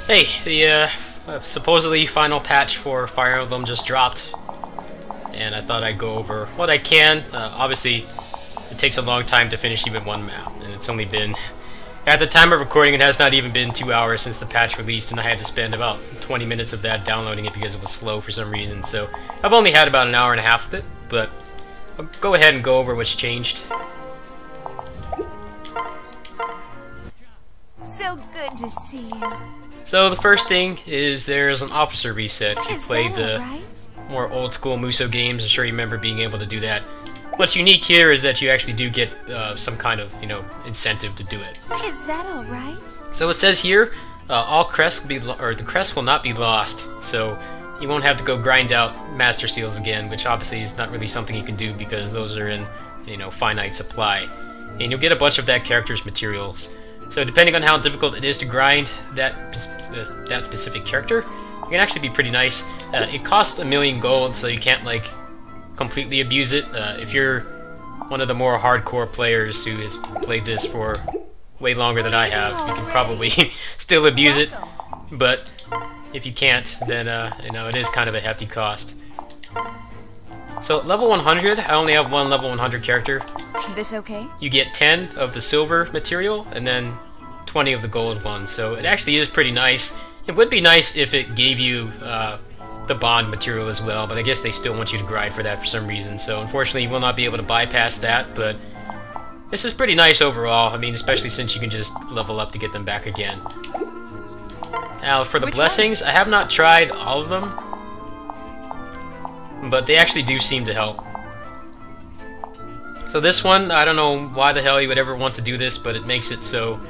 Hey, the supposedly final patch for Fire Emblem just dropped, and I thought I'd go over what I can. Obviously, it takes a long time to finish even one map, and it's only been, at the time of recording, it has not even been 2 hours since the patch released, and I had to spend about 20 minutes of that downloading it because it was slow for some reason, so I've only had about an hour and a half of it, but I'll go ahead and go over what's changed. So good to see you. So the first thing is there's an officer reset. If you played the right? more old school Muso games, I'm sure you remember being able to do that. What's unique here is that you actually do get some kind of, incentive to do it. Is that all right? So it says here, all crests will be the crest will not be lost. So you won't have to go grind out master seals again, which obviously is not really something you can do because those are in, finite supply. And you'll get a bunch of that character's materials. So depending on how difficult it is to grind that specific character, it can actually be pretty nice. It costs 1,000,000 gold, so you can't completely abuse it. If you're one of the more hardcore players who has played this for way longer than I have, you can probably still abuse it. But if you can't, then it is kind of a hefty cost. So level 100, I only have one level 100 character. This okay? You get 10 of the silver material and then 20 of the gold one, so it actually is pretty nice. It would be nice if it gave you the bond material as well, but I guess they still want you to grind for that for some reason, so unfortunately you will not be able to bypass that, but this is pretty nice overall. I mean, especially since you can just level up to get them back again. Now for the blessings, I have not tried all of them, but they actually do seem to help. So this one, I don't know why the hell you would ever want to do this, but it makes it so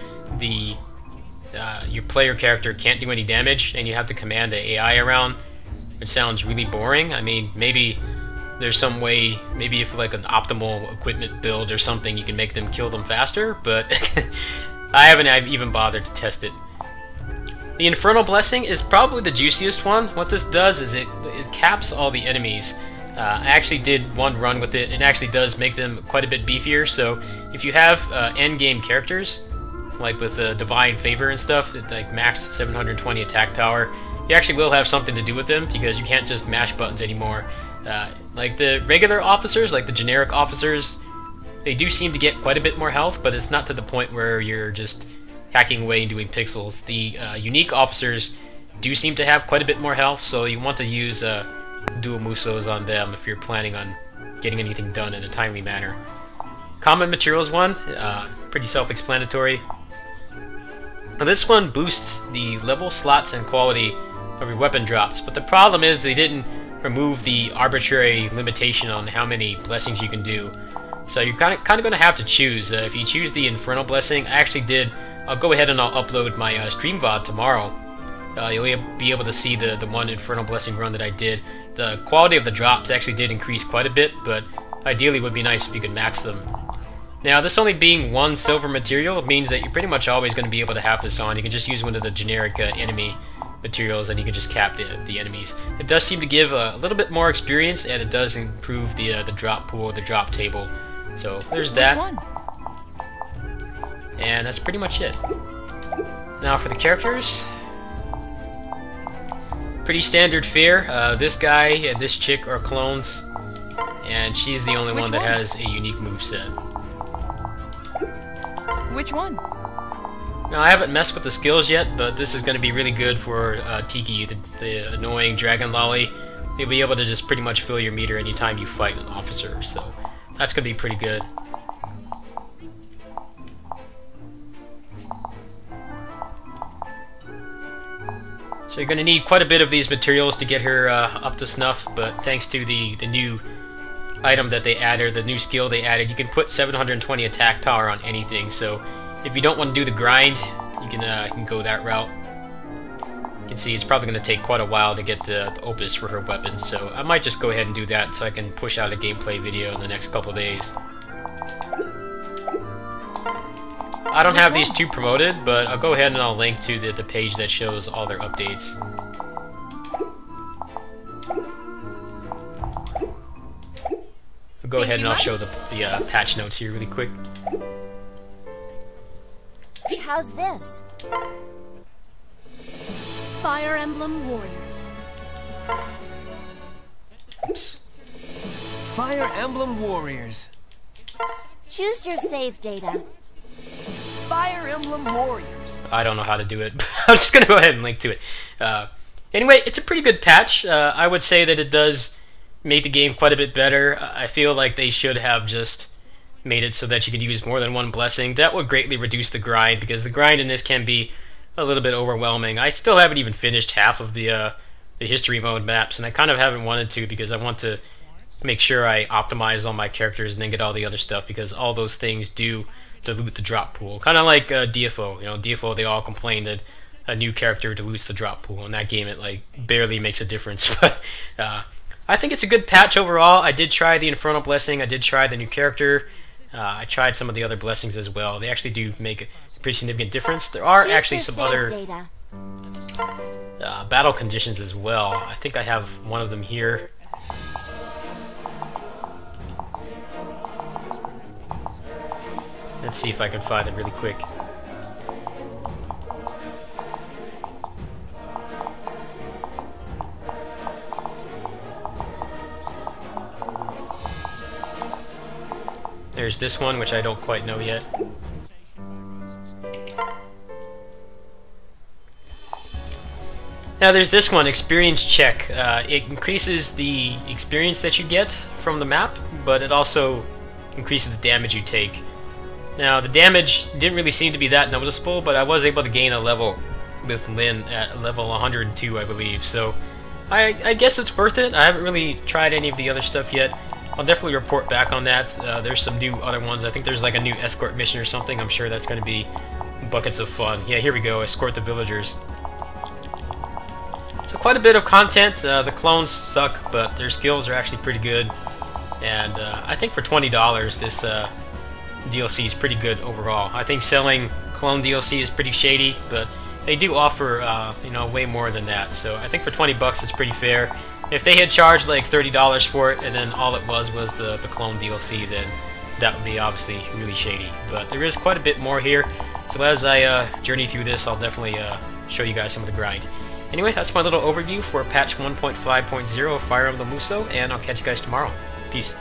your player character can't do any damage, and you have to command the AI around, which sounds really boring. I mean, maybe there's some way, maybe if an optimal equipment build or something, you can make them kill them faster, but I haven't even bothered to test it. The Infernal Blessing is probably the juiciest one. What this does is it caps all the enemies. I actually did one run with it. It actually does make them quite a bit beefier, so if you have endgame characters, like with Divine Favor and stuff, like max 720 attack power, you actually will have something to do with them, because you can't just mash buttons anymore. Like the regular officers, like the generic officers, they do seem to get quite a bit more health, but it's not to the point where you're just hacking away and doing pixels. The unique officers do seem to have quite a bit more health, so you want to use dual Musos on them if you're planning on getting anything done in a timely manner. Common materials one, pretty self-explanatory. Now this one boosts the level, slots, and quality of your weapon drops, but the problem is they didn't remove the arbitrary limitation on how many blessings you can do. So you're kind of going to have to choose. If you choose the Infernal Blessing, I'll go ahead and I'll upload my stream VOD tomorrow. You'll be able to see the one Infernal Blessing run that I did. The quality of the drops actually did increase quite a bit, but ideally it would be nice if you could max them. Now, this only being one silver material means that you're pretty much always going to be able to have this on. You can just use one of the generic enemy materials and you can just cap the enemies. It does seem to give a little bit more experience, and it does improve the drop pool, the drop table. So there's that. And that's pretty much it. Now for the characters, pretty standard fare. This guy and this chick are clones, and she's the only one that has a unique moveset. Which one? Now I haven't messed with the skills yet, but this is going to be really good for Tiki, the annoying dragon lolly. You'll be able to just pretty much fill your meter anytime you fight an officer, so that's going to be pretty good. So you're going to need quite a bit of these materials to get her up to snuff, but thanks to the new item that they added, the new skill they added, you can put 720 attack power on anything. So if you don't want to do the grind, you can go that route. You can see it's probably going to take quite a while to get the opus for her weapons, so I might just go ahead and do that so I can push out a gameplay video in the next couple days. I don't have these two promoted, but I'll go ahead and I'll link to the page that shows all their updates. I'll go ahead and I'll show the patch notes here really quick. How's this? Fire Emblem Warriors. Oops. Fire Emblem Warriors. Choose your save data. Fire Emblem Warriors. I don't know how to do it. I'm just gonna go ahead and link to it. Anyway, it's a pretty good patch. I would say that it does make the game quite a bit better. I feel like they should have just made it so that you could use more than one blessing. That would greatly reduce the grind, because the grind in this can be a little bit overwhelming. I still haven't even finished half of the history mode maps, and I kind of haven't wanted to, because I want to make sure I optimize all my characters and then get all the other stuff, because all those things do dilute the drop pool. Kind of like DFO. You know, DFO, they all complain that a new character dilutes the drop pool. In that game, it like barely makes a difference. But I think it's a good patch overall. I did try the Infernal Blessing. I did try the new character. I tried some of the other blessings as well. They actually do make a pretty significant difference. There are actually some other battle conditions as well. I think I have one of them here. Let's see if I can find them really quick. There's this one, which I don't quite know yet. Now there's this one, Experience Check. It increases the experience that you get from the map, but it also increases the damage you take. Now the damage didn't really seem to be that noticeable, but I was able to gain a level with Lyn at level 102, I believe. So I guess it's worth it. I haven't really tried any of the other stuff yet. I'll definitely report back on that. There's some new other ones. I think there's like a new escort mission or something. I'm sure that's going to be buckets of fun. Yeah, here we go. Escort the villagers. So quite a bit of content. The clones suck, but their skills are actually pretty good. And I think for $20, this DLC is pretty good overall. I think selling clone DLC is pretty shady, but they do offer you know, way more than that. So I think for 20 bucks it's pretty fair. If they had charged like $30 for it, and then all it was the clone DLC, then that would be obviously really shady. But there is quite a bit more here, so as I journey through this, I'll definitely show you guys some of the grind. Anyway, that's my little overview for patch 1.5.0 of Fire Emblem Muso, and I'll catch you guys tomorrow. Peace.